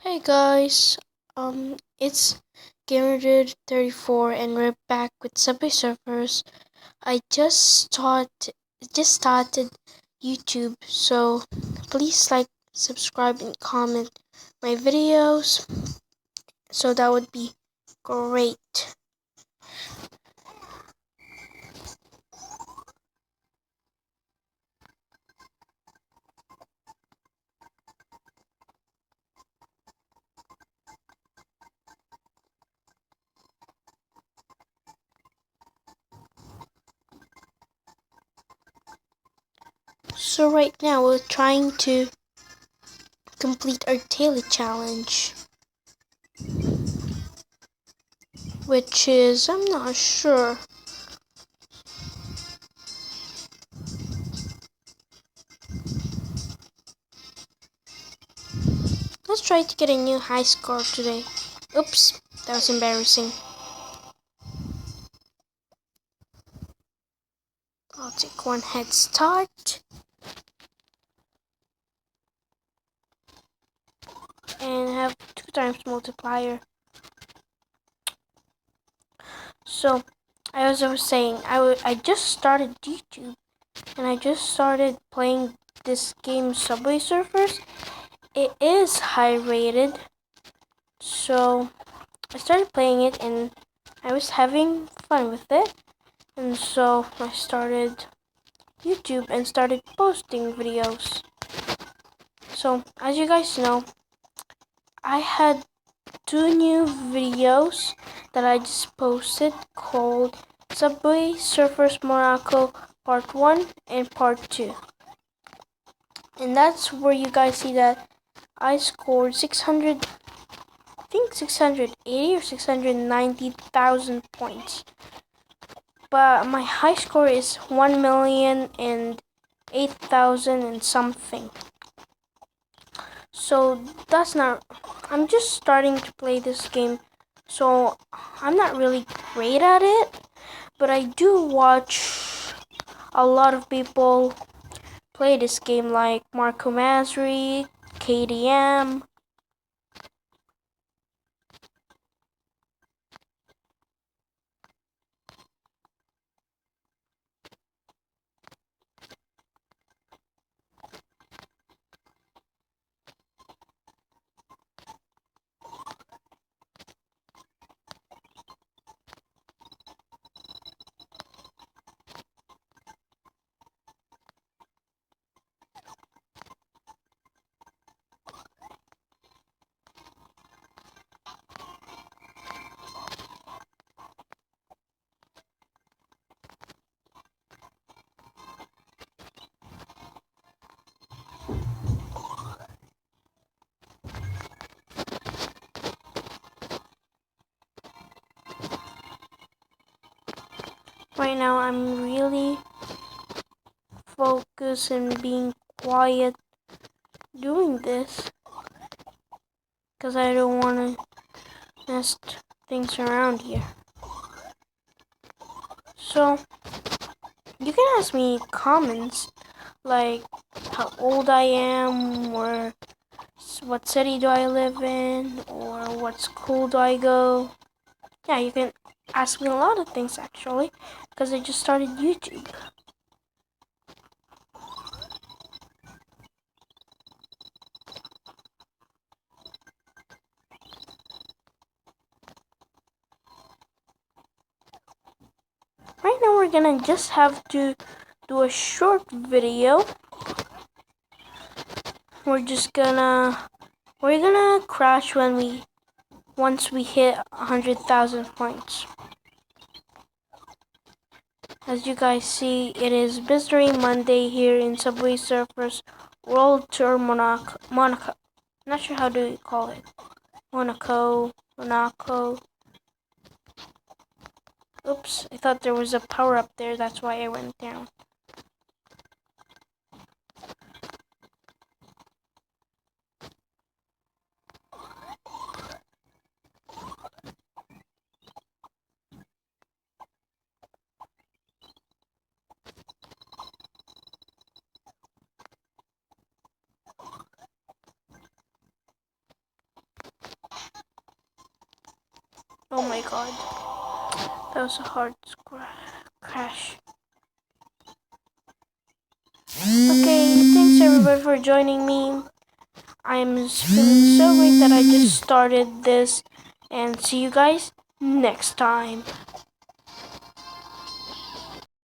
Hey guys, it's GamerDude34 and we're back with Subway Surfers. I just started YouTube, so please like, subscribe, and comment my videos. So that would be great. So right now we're trying to complete our daily challenge, which is I'm not sure. Let's try to get a new high score today. Oops, that was embarrassing. I'll take one head start and have 2 times multiplier. So, as I was saying, I just started YouTube and I just started playing this game Subway Surfers. It is high rated, so I started playing it and I was having fun with it. And so I started YouTube and started posting videos. So, as you guys know, I had 2 new videos that I just posted called Subway Surfers Monaco Part 1 and Part 2. And that's where you guys see that I scored 680 or 690,000 points. But my high score is 1,008,000 and something. So that's not, I'm just starting to play this game, so I'm not really great at it, but I do watch a lot of people play this game like Marco Masri, KDM. Right now I'm really focused and being quiet doing this because I don't want to mess things around here. So you can ask me comments like how old I am, or what city do I live in, or what school do I go. Yeah, you can ask me a lot of things actually, because I just started YouTube. Right now we're gonna just have to do a short video. We're gonna crash once we hit 100,000 points. As you guys see, it is Mystery Monday here in Subway Surfers World Tour Monaco. Not sure how do you call it. Monaco. Oops, I thought there was a power up there, that's why I went down. Oh my god. That was a hard crash. Okay, thanks everybody for joining me. I'm feeling so great that I just started this. And see you guys next time.